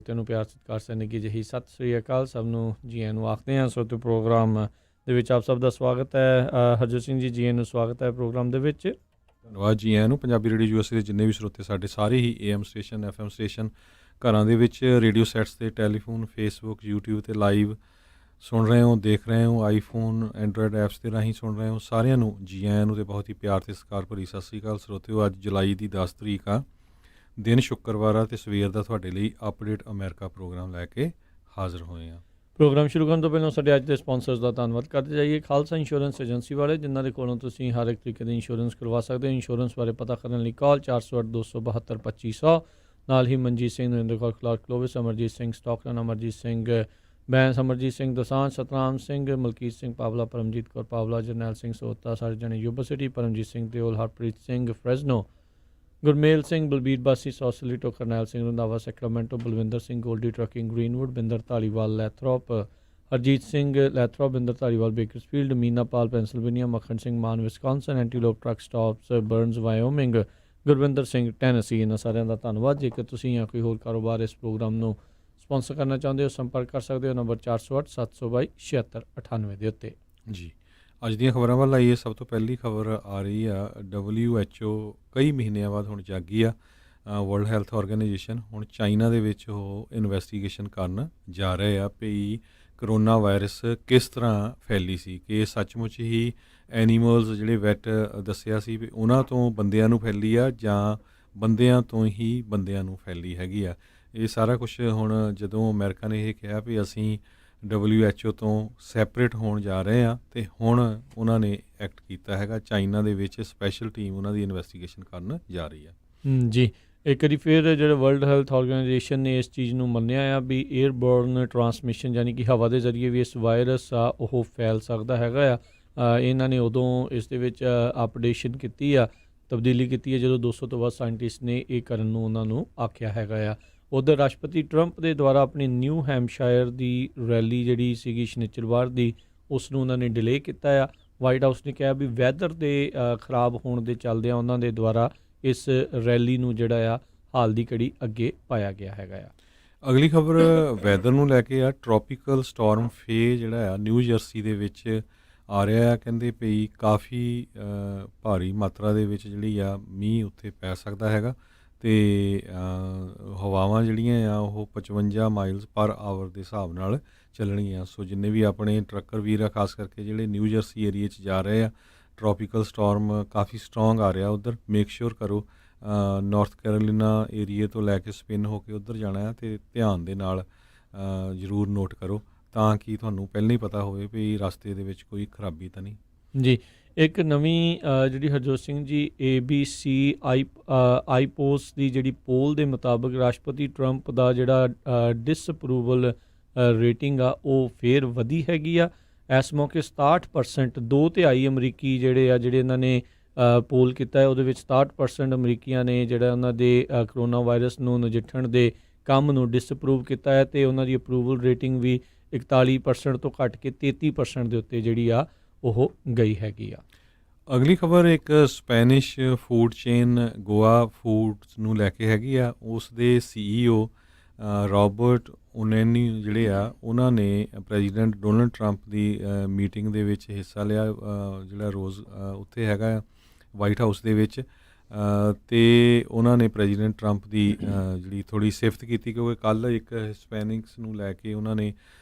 ਤੈਨੂੰ ਪਿਆਰ ਸਤਿਕਾਰ ਸਨੇਗੀ ਜਿਹੀ ਸਤਿ ਸ੍ਰੀ ਅਕਾਲ ਸਭ ਨੂੰ ਜੀ ਆਇਆਂ ਨੂੰ ਆਖਦੇ ਹਾਂ। ਸੋ ਤੇ ਪ੍ਰੋਗਰਾਮ ਦੇ ਵਿੱਚ ਆਪ ਸਭ ਦਾ ਸਵਾਗਤ ਹੈ। ਹਰਜੋਤ ਸਿੰਘ ਜੀ ਆਇਆਂ ਨੂੰ ਸਵਾਗਤ ਹੈ ਪ੍ਰੋਗਰਾਮ ਦੇ ਵਿੱਚ। ਧੰਨਵਾਦ ਜੀ ਆਇਆਂ ਨੂੰ। ਪੰਜਾਬੀ ਰੇਡੀਓ ਯੂਐਸਏ ਦੇ ਜਿੰਨੇ ਵੀ ਸਰੋਤੇ ਸਾਡੇ ਸਾਰੇ ਹੀ AM ਸਟੇਸ਼ਨ FM ਸਟੇਸ਼ਨ ਘਰਾਂ ਦੇ ਵਿੱਚ ਰੇਡੀਓ ਸੈਟਸ 'ਤੇ ਟੈਲੀਫੋਨ ਫੇਸਬੁੱਕ YouTube 'ਤੇ ਲਾਈਵ ਸੁਣ ਰਹੇ ਹੋ ਦੇਖ ਰਹੇ ਹੋ ਆਈਫੋਨ ਐਂਡਰੋਇਡ ਐਪਸ ਦੇ ਰਾਹੀਂ ਸੁਣ ਰਹੇ ਹੋ ਸਾਰਿਆਂ ਨੂੰ ਜੀ ਆਇਆਂ ਨੂੰ ਅਤੇ ਬਹੁਤ ਹੀ ਪਿਆਰ ਅਤੇ ਸਤਿਕਾਰ ਭਰੀ ਸਤਿ ਸ਼੍ਰੀ ਅਕਾਲ ਸਰੋਤਿਓ। ਅੱਜ ਜੁਲਾਈ ਦੀ 10 ਤਰੀਕ ਆ, ਦਿਨ ਸ਼ੁੱਕਰਵਾਰ ਆ ਅਤੇ ਸਵੇਰ ਦਾ ਤੁਹਾਡੇ ਲਈ ਅਪਡੇਟ ਅਮਰੀਕਾ ਪ੍ਰੋਗਰਾਮ ਲੈ ਕੇ ਹਾਜ਼ਰ ਹੋਏ ਹਾਂ। ਪ੍ਰੋਗਰਾਮ ਸ਼ੁਰੂ ਕਰਨ ਤੋਂ ਪਹਿਲਾਂ ਸਾਡੇ ਅੱਜ ਦੇ ਸਪਾਂਸਰਸ ਦਾ ਧੰਨਵਾਦ ਕਰਦੇ ਜਾਈਏ। ਖਾਲਸਾ ਇੰਸ਼ੋਰੈਂਸ ਏਜੰਸੀ ਵਾਲੇ ਜਿਨ੍ਹਾਂ ਦੇ ਕੋਲੋਂ ਤੁਸੀਂ ਹਰ ਇੱਕ ਤਰੀਕੇ ਦੀ ਇੰਸ਼ੋਰੈਂਸ ਕਰਵਾ ਸਕਦੇ ਹੋ। ਇੰਸ਼ੋਰੈਂਸ ਬਾਰੇ ਪਤਾ ਕਰਨ ਲਈ ਕਾਲ 408 272 2500। ਨਾਲ ਹੀ Manjit Singh Narinder Kaur Clark Clovis Amarjit Singh Stockton Amarjit Singh Bains Amarjit Singh Dosanjh Satnam Singh Malkit Singh Pawla Paramjit Kaur Pawla Jarnail Singh Sota ਸਾਰੇ ਜਣੇ Yuba City Paramjit Singh Deol Harpreet Singh Fresno Gurmel Singh Balbir Bassi Sausalito Karnail Singh Randhawa Sacramento Balwinder Singh Goldy trucking Greenwood Binder Dhaliwal Lathrop Harjit Singh Lathrop Binder Dhaliwal Bakersfield Meenapal Pennsylvania Makhan Singh Mann Wisconsin ਐਂਟੀਲੋਪ truck stops Burns Wyoming Gurvinder Singh Tennessee. ਇਹਨਾਂ ਸਾਰਿਆਂ ਦਾ ਧੰਨਵਾਦ। ਜੇਕਰ ਤੁਸੀਂ ਜਾਂ ਕੋਈ ਹੋਰ ਕਾਰੋਬਾਰ ਇਸ ਪ੍ਰੋਗਰਾਮ ਨੂੰ ਸਪਾਂਸਰ ਕਰਨਾ ਚਾਹੁੰਦੇ ਹੋ ਸੰਪਰਕ ਕਰ ਸਕਦੇ ਹੋ ਨੰਬਰ 408 722 7698 ਦੇ ਉੱਤੇ। ਜੀ ਅੱਜ ਦੀਆਂ ਖਬਰਾਂ ਵੱਲ ਆਈਏ। ਸਭ ਤੋਂ ਪਹਿਲੀ ਖਬਰ ਆ ਰਹੀ ਆ WHO ਕਈ ਮਹੀਨਿਆਂ ਬਾਅਦ ਹੁਣ ਜਾਗੀ ਆ। ਵਰਲਡ ਹੈਲਥ ਆਰਗੇਨਾਈਜੇਸ਼ਨ ਹੁਣ ਚਾਈਨਾ ਦੇ ਵਿੱਚ ਉਹ ਇਨਵੈਸਟੀਗੇਸ਼ਨ ਕਰਨ ਜਾ ਰਹੇ ਆ ਵੀ ਕਰੋਨਾ ਵਾਇਰਸ ਕਿਸ ਤਰ੍ਹਾਂ ਫੈਲੀ ਸੀ, ਕਿ ਸੱਚਮੁੱਚ ਹੀ ਐਨੀਮਲਸ ਜਿਹੜੇ ਵੈਟ ਦੱਸਿਆ ਸੀ ਵੀ ਉਹਨਾਂ ਤੋਂ ਬੰਦਿਆਂ ਨੂੰ ਫੈਲੀ ਆ ਜਾਂ ਬੰਦਿਆਂ ਤੋਂ ਹੀ ਬੰਦਿਆਂ ਨੂੰ ਫੈਲੀ ਹੈਗੀ ਆ। ਇਹ ਸਾਰਾ ਕੁਝ ਹੁਣ ਜਦੋਂ ਅਮਰੀਕਾ ਨੇ ਇਹ ਕਿਹਾ ਵੀ ਅਸੀਂ WHO ਤੋਂ ਸੈਪਰੇਟ ਹੋਣ ਜਾ ਰਹੇ ਹਾਂ ਅਤੇ ਹੁਣ ਉਹਨਾਂ ਨੇ ਐਕਟ ਕੀਤਾ ਹੈਗਾ। ਚਾਈਨਾ ਦੇ ਵਿੱਚ ਸਪੈਸ਼ਲ ਟੀਮ ਉਹਨਾਂ ਦੀ ਇਨਵੈਸਟੀਗੇਸ਼ਨ ਕਰਨ ਜਾ ਰਹੀ ਹੈ। ਜੀ ਇੱਕ ਵਾਰੀ ਫਿਰ ਜਿਹੜਾ ਵਰਲਡ ਹੈਲਥ ਆਰਗੇਨਾਈਜੇਸ਼ਨ ਨੇ ਇਸ ਚੀਜ਼ ਨੂੰ ਮੰਨਿਆ ਆ ਵੀ ਏਅਰਬੋਰਨ ਟਰਾਂਸਮਿਸ਼ਨ ਯਾਨੀ ਕਿ ਹਵਾ ਦੇ ਜ਼ਰੀਏ ਵੀ ਇਸ ਵਾਇਰਸ ਆ ਉਹ ਫੈਲ ਸਕਦਾ ਹੈਗਾ ਆ। ਇਹਨਾਂ ਨੇ ਉਦੋਂ ਇਸ ਦੇ ਵਿੱਚ ਅਪਡੇਸ਼ਨ ਕੀਤੀ ਆ, ਤਬਦੀਲੀ ਕੀਤੀ ਹੈ ਜਦੋਂ 200 ਤੋਂ ਵੱਧ ਸਾਇੰਟਿਸਟ ਨੇ ਇਹ ਕਰਨ ਨੂੰ ਉਹਨਾਂ ਨੂੰ ਆਖਿਆ ਹੈਗਾ ਆ। ਉੱਧਰ ਰਾਸ਼ਟਰਪਤੀ ਟਰੰਪ ਦੇ ਦੁਆਰਾ ਆਪਣੀ ਨਿਊ ਹੈਮਸ਼ਾਇਰ ਦੀ ਰੈਲੀ ਜਿਹੜੀ ਸੀਗੀ ਸ਼ਨੀਚਰਵਾਰ ਦੀ ਉਸ ਨੂੰ ਉਹਨਾਂ ਨੇ ਡਿਲੇ ਕੀਤਾ ਆ। ਵਾਈਟ ਹਾਊਸ ਨੇ ਕਿਹਾ ਵੀ ਵੈਦਰ ਦੇ ਖਰਾਬ ਹੋਣ ਦੇ ਚੱਲਦਿਆਂ ਉਹਨਾਂ ਦੇ ਦੁਆਰਾ ਇਸ ਰੈਲੀ ਨੂੰ ਜਿਹੜਾ ਆ ਹਾਲ ਦੀ ਘੜੀ ਅੱਗੇ ਪਾਇਆ ਗਿਆ ਹੈਗਾ ਆ। ਅਗਲੀ ਖਬਰ ਵੈਦਰ ਨੂੰ ਲੈ ਕੇ ਆ। ਟ੍ਰੋਪੀਕਲ ਸਟੋਰਮ ਫੇ ਜਿਹੜਾ ਆ ਨਿਊ ਜਰਸੀ ਦੇ ਵਿੱਚ ਆ ਰਿਹਾ ਆ। ਕਹਿੰਦੇ ਪਈ ਕਾਫੀ ਭਾਰੀ ਮਾਤਰਾ ਦੇ ਵਿੱਚ ਜਿਹੜੀ ਆ ਮੀਂਹ ਉੱਥੇ ਪੈ ਸਕਦਾ ਹੈਗਾ ਅਤੇ ਹਵਾਵਾਂ ਜਿਹੜੀਆਂ ਆ ਉਹ 55 ਮਾਈਲਸ ਪਰ ਆਵਰ ਦੇ ਹਿਸਾਬ ਨਾਲ ਚੱਲਣਗੀਆਂ। ਸੋ ਜਿੰਨੇ ਵੀ ਆਪਣੇ ਟਰੱਕਰ ਵੀਰ ਆ ਖਾਸ ਕਰਕੇ ਜਿਹੜੇ ਨਿਊ ਜਰਸੀ ਏਰੀਏ 'ਚ ਜਾ ਰਹੇ ਆ, ਟ੍ਰੋਪੀਕਲ ਸਟੋਰਮ ਕਾਫੀ ਸਟਰੋਂਗ ਆ ਰਿਹਾ ਉੱਧਰ। ਮੇਕ ਸ਼ੋਰ ਕਰੋ ਨਾਰਥ ਕੈਰੋਲੀਨਾ ਏਰੀਏ ਤੋਂ ਲੈ ਕੇ ਸਪਿਨ ਹੋ ਕੇ ਉੱਧਰ ਜਾਣਾ ਹੈ ਅਤੇ ਧਿਆਨ ਦੇ ਨਾਲ ਜ਼ਰੂਰ ਨੋਟ ਕਰੋ ਤਾਂ ਕਿ ਤੁਹਾਨੂੰ ਪਹਿਲਾਂ ਹੀ ਪਤਾ ਹੋਵੇ ਵੀ ਰਸਤੇ ਦੇ ਵਿੱਚ ਕੋਈ ਖਰਾਬੀ ਤਾਂ ਨਹੀਂ। ਜੀ ਇੱਕ ਨਵੀਂ ਜਿਹੜੀ ਹਰਜੋਤ ਸਿੰਘ ਜੀ ABC ਆਈਪੋਸ ਦੀ ਜਿਹੜੀ ਪੋਲ ਦੇ ਮੁਤਾਬਕ ਰਾਸ਼ਟਰਪਤੀ ਟਰੰਪ ਦਾ ਜਿਹੜਾ ਡਿਸਅਪਰੂਵਲ ਰੇਟਿੰਗ ਆ ਉਹ ਫੇਰ ਵਧੀ ਹੈਗੀ ਆ। ਇਸ ਮੌਕੇ 67% 2/3 ਅਮਰੀਕੀ ਜਿਹੜੇ ਇਹਨਾਂ ਨੇ ਪੋਲ ਕੀਤਾ ਹੈ ਉਹਦੇ ਵਿੱਚ 67% ਅਮਰੀਕੀਆਂ ਨੇ ਜਿਹੜਾ ਉਹਨਾਂ ਦੇ ਕਰੋਨਾ ਵਾਇਰਸ ਨੂੰ ਨਜਿੱਠਣ ਦੇ ਕੰਮ ਨੂੰ ਡਿਸਅਪਰੂਵ ਕੀਤਾ ਹੈ ਅਤੇ ਉਹਨਾਂ ਦੀ ਅਪਰੂਵਲ ਰੇਟਿੰਗ ਵੀ 41% ਤੋਂ ਘੱਟ ਕੇ 33% ਦੇ ਉੱਤੇ ਜਿਹੜੀ ਆ ਉਹ ਗਈ ਹੈਗੀ ਆ। ਅਗਲੀ ਖਬਰ ਇੱਕ Spanish food chain Goa foods ਨੂੰ ਲੈ ਕੇ ਹੈਗੀ ਆ। ਉਸ ਦੇ CEO ਰੋਬਰਟ ਓਨੇਨੀ ਜਿਹੜੇ ਆ ਉਹਨਾਂ ਨੇ ਪ੍ਰੈਜ਼ੀਡੈਂਟ ਡੋਨਲਡ ਟਰੰਪ ਦੀ ਮੀਟਿੰਗ ਦੇ ਵਿੱਚ ਹਿੱਸਾ ਲਿਆ ਜਿਹੜਾ ਰੋਜ਼ ਉੱਥੇ ਹੈਗਾ ਆ ਵਾਈਟ ਹਾਊਸ ਦੇ ਵਿੱਚ ਅਤੇ ਉਹਨਾਂ ਨੇ ਪ੍ਰੈਜ਼ੀਡੈਂਟ ਟਰੰਪ ਦੀ ਜਿਹੜੀ ਥੋੜ੍ਹੀ ਸਿਫਤ ਕੀਤੀ ਕਿਉਂਕਿ ਕੱਲ੍ਹ ਇੱਕ ਹਿਸਪੈਨਿਕਸ ਨੂੰ ਲੈ ਕੇ ਉਹਨਾਂ ਨੇ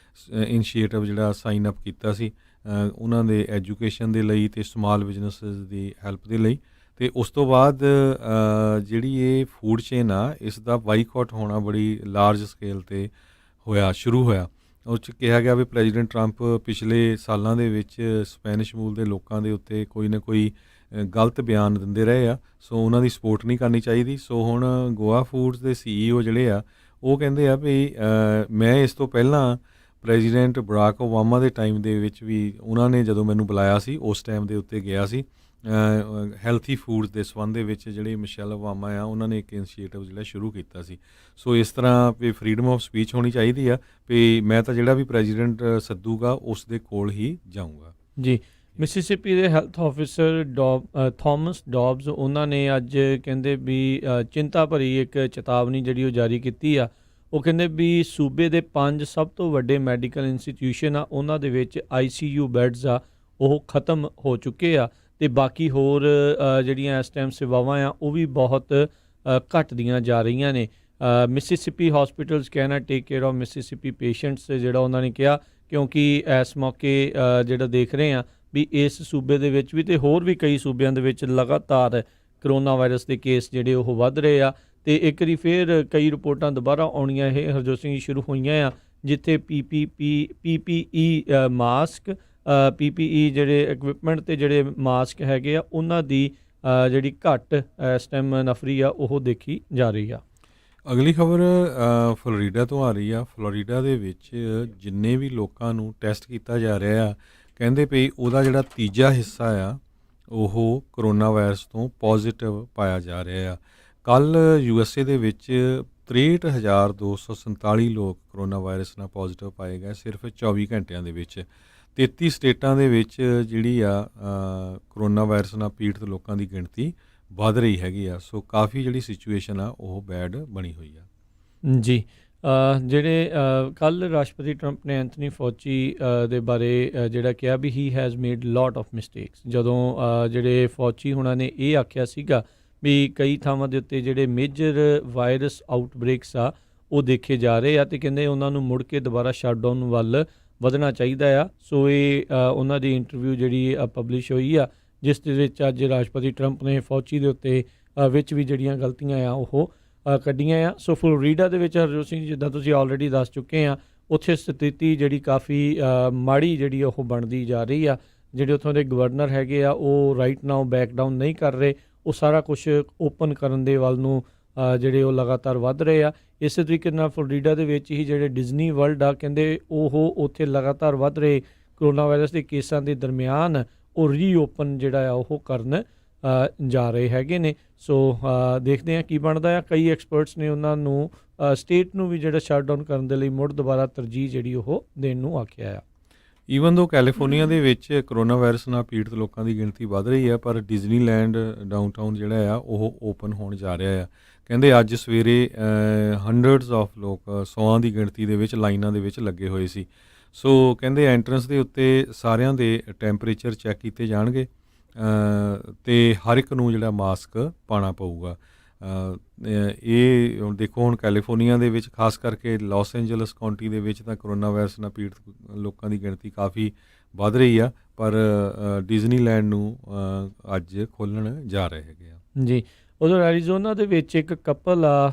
ਇਨੀਸ਼ੀਏਟਿਵ ਜਿਹੜਾ ਸਾਈਨ ਅਪ ਕੀਤਾ ਸੀ ਉਹਨਾਂ ਦੇ ਐਜੂਕੇਸ਼ਨ ਦੇ ਲਈ ਅਤੇ ਸਮਾਲ ਬਿਜ਼ਨਸਿਸ ਦੀ ਹੈਲਪ ਦੇ ਲਈ। ਅਤੇ ਉਸ ਤੋਂ ਬਾਅਦ ਜਿਹੜੀ ਇਹ ਫੂਡ ਚੇਨ ਆ ਇਸ ਦਾ ਬਾਈਕਾਟ ਹੋਣਾ ਬੜੀ ਲਾਰਜ ਸਕੇਲ 'ਤੇ ਸ਼ੁਰੂ ਹੋਇਆ। ਉਸ 'ਚ ਕਿਹਾ ਗਿਆ ਵੀ ਪ੍ਰੈਜ਼ੀਡੈਂਟ ਟਰੰਪ ਪਿਛਲੇ ਸਾਲਾਂ ਦੇ ਵਿੱਚ ਸਪੈਨਿਸ਼ ਮੂਲ ਦੇ ਲੋਕਾਂ ਦੇ ਉੱਤੇ ਕੋਈ ਨਾ ਕੋਈ ਗਲਤ ਬਿਆਨ ਦਿੰਦੇ ਰਹੇ ਆ, ਸੋ ਉਹਨਾਂ ਦੀ ਸਪੋਰਟ ਨਹੀਂ ਕਰਨੀ ਚਾਹੀਦੀ। ਸੋ ਹੁਣ ਗੋਆ ਫੂਡਸ ਦੇ CEO ਜਿਹੜੇ ਆ ਉਹ ਕਹਿੰਦੇ ਆ ਵੀ ਮੈਂ ਇਸ ਤੋਂ ਪਹਿਲਾਂ ਪ੍ਰੈਜ਼ੀਡੈਂਟ ਬਰਾਕ ਓਬਾਮਾ ਦੇ ਟਾਈਮ ਦੇ ਵਿੱਚ ਵੀ ਉਹਨਾਂ ਨੇ ਜਦੋਂ ਮੈਨੂੰ ਬੁਲਾਇਆ ਸੀ ਉਸ ਟਾਈਮ ਦੇ ਉੱਤੇ ਗਿਆ ਸੀ ਹੈਲਥੀ ਫੂਡਸ ਦੇ ਸੰਬੰਧ ਦੇ ਵਿੱਚ। ਜਿਹੜੀ ਮਿਸ਼ੈਲ ਓਬਾਮਾ ਆ ਉਹਨਾਂ ਨੇ ਇੱਕ ਇਨੀਸ਼ੀਏਟਿਵ ਜਿਹੜਾ ਸ਼ੁਰੂ ਕੀਤਾ ਸੀ। ਸੋ ਇਸ ਤਰ੍ਹਾਂ ਵੀ ਫਰੀਡਮ ਆਫ ਸਪੀਚ ਹੋਣੀ ਚਾਹੀਦੀ ਆ ਵੀ ਮੈਂ ਤਾਂ ਜਿਹੜਾ ਵੀ ਪ੍ਰੈਜ਼ੀਡੈਂਟ ਸੱਦੂਗਾ ਉਸ ਦੇ ਕੋਲ ਹੀ ਜਾਊਂਗਾ। ਜੀ ਮਿਸੀਸਿਪੀ ਦੇ ਹੈਲਥ ਆਫਿਸਰ ਥੋਮਸ ਡੌਬਸ ਉਹਨਾਂ ਨੇ ਅੱਜ ਕਹਿੰਦੇ ਵੀ ਚਿੰਤਾ ਭਰੀ ਇੱਕ ਚੇਤਾਵਨੀ ਜਿਹੜੀ ਉਹ ਜਾਰੀ ਕੀਤੀ ਆ। ਉਹ ਕਹਿੰਦੇ ਵੀ ਸੂਬੇ ਦੇ 5 ਸਭ ਤੋਂ ਵੱਡੇ ਮੈਡੀਕਲ ਇੰਸਟੀਟਿਊਸ਼ਨ ਆ ਉਹਨਾਂ ਦੇ ਵਿੱਚ ICU ਬੈੱਡਸ ਆ ਉਹ ਖਤਮ ਹੋ ਚੁੱਕੇ ਆ ਤੇ ਬਾਕੀ ਹੋਰ ਜਿਹੜੀਆਂ ਇਸ ਟਾਈਮ ਸੇਵਾਵਾਂ ਆ ਉਹ ਵੀ ਬਹੁਤ ਘਟਦੀਆਂ ਜਾ ਰਹੀਆਂ ਨੇ। Mississippi hospitals can not take care of Mississippi patients ਜਿਹੜਾ ਉਹਨਾਂ ਨੇ ਕਿਹਾ, ਕਿਉਂਕਿ ਇਸ ਮੌਕੇ ਜਿਹੜਾ ਦੇਖ ਰਹੇ ਆ ਵੀ ਇਸ ਸੂਬੇ ਦੇ ਵਿੱਚ ਵੀ ਤੇ ਹੋਰ ਵੀ ਕਈ ਸੂਬਿਆਂ ਦੇ ਵਿੱਚ ਲਗਾਤਾਰ ਕਰੋਨਾ ਵਾਇਰਸ ਦੇ ਕੇਸ ਜਿਹੜੇ ਉਹ ਵੱਧ ਰਹੇ ਆ ਤੇ ਇੱਕ ਵਾਰੀ ਫਿਰ ਕਈ ਰਿਪੋਰਟਾਂ ਦੁਬਾਰਾ ਆਉਣੀਆਂ ਇਹ ਹਰਜੋਤ ਸਿੰਘ ਜੀ ਸ਼ੁਰੂ ਹੋਈਆਂ ਆ ਜਿੱਥੇ PPE ਮਾਸਕ PPE ਜਿਹੜੇ ਇਕਵਿਪਮੈਂਟ ਤੇ ਜਿਹੜੇ ਮਾਸਕ ਹੈਗੇ ਆ ਉਹਨਾਂ ਦੀ ਜਿਹੜੀ ਘੱਟ ਇਸ ਟਾਈਮ ਨਫਰੀ ਆ ਉਹ ਦੇਖੀ ਜਾ ਰਹੀ ਆ। ਅਗਲੀ ਖਬਰ ਫਲੋਰੀਡਾ ਤੋਂ ਆ ਰਹੀ ਆ। ਫਲੋਰੀਡਾ ਦੇ ਵਿੱਚ ਜਿੰਨੇ ਵੀ ਲੋਕਾਂ ਨੂੰ ਟੈਸਟ ਕੀਤਾ ਜਾ ਰਿਹਾ ਆ ਕਹਿੰਦੇ ਪਈ ਉਹਦਾ ਜਿਹੜਾ ਤੀਜਾ ਹਿੱਸਾ ਆ ਉਹ ਕਰੋਨਾ ਵਾਇਰਸ ਤੋਂ ਪੋਜ਼ਿਟਿਵ ਪਾਇਆ ਜਾ ਰਿਹਾ ਆ। ਕੱਲ USA ਦੇ ਵਿੱਚ 63,247 ਲੋਕ ਕਰੋਨਾ ਵਾਇਰਸ ਨਾਲ ਪੋਜ਼ਿਟਿਵ ਪਾਏ ਗਏ ਸਿਰਫ 24 ਘੰਟਿਆਂ ਦੇ ਵਿੱਚ। 33 ਸਟੇਟਾਂ ਦੇ ਵਿੱਚ ਜਿਹੜੀ ਆ ਕਰੋਨਾ ਵਾਇਰਸ ਨਾਲ ਪੀੜਤ ਲੋਕਾਂ ਦੀ ਗਿਣਤੀ ਵੱਧ ਰਹੀ ਹੈਗੀ ਆ। ਸੋ ਕਾਫੀ ਜਿਹੜੀ ਸਿਚੁਏਸ਼ਨ ਆ ਉਹ ਬੈਡ ਬਣੀ ਹੋਈ ਆ ਜੀ। ਜਿਹੜੇ ਕੱਲ ਰਾਸ਼ਟਰਪਤੀ ਟਰੰਪ ਨੇ ਐਂਥਨੀ ਫੌਚੀ ਦੇ ਬਾਰੇ ਜਿਹੜਾ ਕਿਹਾ ਵੀ he has made lot of mistakes. ਜਦੋਂ ਜਿਹੜੇ ਫੌਚੀ ਹੁਣਾਂ ਨੇ ਇਹ ਆਖਿਆ ਸੀਗਾ ਵੀ ਕਈ ਥਾਵਾਂ ਦੇ ਉੱਤੇ ਜਿਹੜੇ ਮੇਜਰ ਵਾਇਰਸ ਆਊਟਬ੍ਰੇਕਸ ਆ ਉਹ ਦੇਖੇ ਜਾ ਰਹੇ ਆ ਤੇ ਕਹਿੰਦੇ ਉਹਨਾਂ ਨੂੰ ਮੁੜ ਕੇ ਦੁਬਾਰਾ ਸ਼ਟਡਾਊਨ ਵੱਲ ਵਧਣਾ ਚਾਹੀਦਾ ਆ। ਸੋ ਇਹ ਉਹਨਾਂ ਦੀ ਇੰਟਰਵਿਊ ਜਿਹੜੀ ਪਬਲਿਸ਼ ਹੋਈ ਆ ਜਿਸ ਦੇ ਵਿੱਚ ਅੱਜ ਰਾਸ਼ਟਰਪਤੀ ਟਰੰਪ ਨੇ ਫੌਚੀ ਦੇ ਉੱਤੇ ਵਿੱਚ ਵੀ ਜਿਹੜੀਆਂ ਗਲਤੀਆਂ ਆ ਉਹ ਕੱਢੀਆਂ ਆ। ਸੋ ਫਲੋਰੀਡਾ ਦੇ ਵਿੱਚ ਹਰਜੋਤ ਸਿੰਘ ਜਿੱਦਾਂ ਤੁਸੀਂ ਆਲਰੇਡੀ ਦੱਸ ਚੁੱਕੇ ਆ ਉੱਥੇ ਸਥਿਤੀ ਜਿਹੜੀ ਕਾਫੀ ਮਾੜੀ ਜਿਹੜੀ ਉਹ ਬਣਦੀ ਜਾ ਰਹੀ ਆ। ਜਿਹੜੇ ਉੱਥੋਂ ਦੇ ਗਵਰਨਰ ਹੈਗੇ ਆ ਉਹ ਰਾਈਟ ਨਾਓ ਬੈਕ ਡਾਊਨ ਨਹੀਂ ਕਰ ਰਹੇ, ਉਹ ਸਾਰਾ ਕੁਝ ਓਪਨ ਕਰਨ ਦੇ ਵੱਲ ਨੂੰ ਜਿਹੜੇ ਉਹ ਲਗਾਤਾਰ ਵੱਧ ਰਹੇ ਆ। ਇਸੇ ਤਰੀਕੇ ਨਾਲ ਫਲੋਰੀਡਾ ਦੇ ਵਿੱਚ ਹੀ ਜਿਹੜੇ ਡਿਜ਼ਨੀ ਵਰਲਡ ਆ ਕਹਿੰਦੇ ਉਹ ਉੱਥੇ ਲਗਾਤਾਰ ਵੱਧ ਰਹੇ ਕਰੋਨਾ ਵਾਇਰਸ ਦੇ ਕੇਸਾਂ ਦੇ ਦਰਮਿਆਨ ਉਹ ਰੀਓਪਨ ਜਿਹੜਾ ਆ ਉਹ ਕਰਨ ਜਾ ਰਹੇ ਹੈਗੇ ਨੇ। ਸੋ ਦੇਖਦੇ ਹਾਂ ਕੀ ਬਣਦਾ ਆ। ਕਈ ਐਕਸਪਰਟਸ ਨੇ ਉਹਨਾਂ ਨੂੰ ਸਟੇਟ ਨੂੰ ਵੀ ਜਿਹੜਾ ਸ਼ਟਡਾਊਨ ਕਰਨ ਦੇ ਲਈ ਮੁੜ ਦੁਬਾਰਾ ਤਰਜੀਹ ਜਿਹੜੀ ਉਹ ਦੇਣ ਨੂੰ ਆਖਿਆ ਆ। ਈਵਨ ਦੋ ਕੈਲੀਫੋਰਨੀਆ ਦੇ ਵਿੱਚ ਕਰੋਨਾ ਵਾਇਰਸ ਨਾਲ ਪੀੜਤ ਲੋਕਾਂ ਦੀ ਗਿਣਤੀ ਵੱਧ ਰਹੀ ਹੈ ਪਰ ਡਿਜ਼ਨੀਲੈਂਡ ਡਾਊਨਟਾਊਨ ਜਿਹੜਾ ਆ ਉਹ ਓਪਨ ਹੋਣ ਜਾ ਰਿਹਾ ਆ। ਕਹਿੰਦੇ ਅੱਜ ਸਵੇਰੇ ਹੰਡਰਡਸ ਆਫ ਲੋਕ 100 ਦੀ ਗਿਣਤੀ ਦੇ ਵਿੱਚ ਲਾਈਨਾਂ ਦੇ ਵਿੱਚ ਲੱਗੇ ਹੋਏ ਸੀ। ਸੋ ਕਹਿੰਦੇ ਐਂਟਰੈਂਸ ਦੇ ਉੱਤੇ ਸਾਰਿਆਂ ਦੇ ਟੈਂਪਰੇਚਰ ਚੈੱਕ ਕੀਤੇ ਜਾਣਗੇ ਤੇ ਹਰ ਇੱਕ ਨੂੰ ਜਿਹੜਾ ਮਾਸਕ ਪਾਉਣਾ ਪਊਗਾ। ਇਹ ਦੇਖੋ ਹੁਣ ਕੈਲੀਫੋਰਨੀਆ ਦੇ ਵਿੱਚ ਖਾਸ ਕਰਕੇ ਲਾਸ ਐਂਜਲਸ ਕਾਉਂਟੀ ਦੇ ਵਿੱਚ ਤਾਂ ਕਰੋਨਾ ਵਾਇਰਸ ਨਾਲ ਪੀੜਤ ਲੋਕਾਂ ਦੀ ਗਿਣਤੀ ਕਾਫੀ ਵੱਧ ਰਹੀ ਆ ਪਰ ਡਿਜ਼ਨੀਲੈਂਡ ਨੂੰ ਅੱਜ ਖੋਲ੍ਹਣ ਜਾ ਰਹੇ ਹੈਗੇ ਆ ਜੀ। ਉਧਰ ਐਰੀਜ਼ੋਨਾ ਦੇ ਵਿੱਚ ਇੱਕ ਕਪਲ ਆ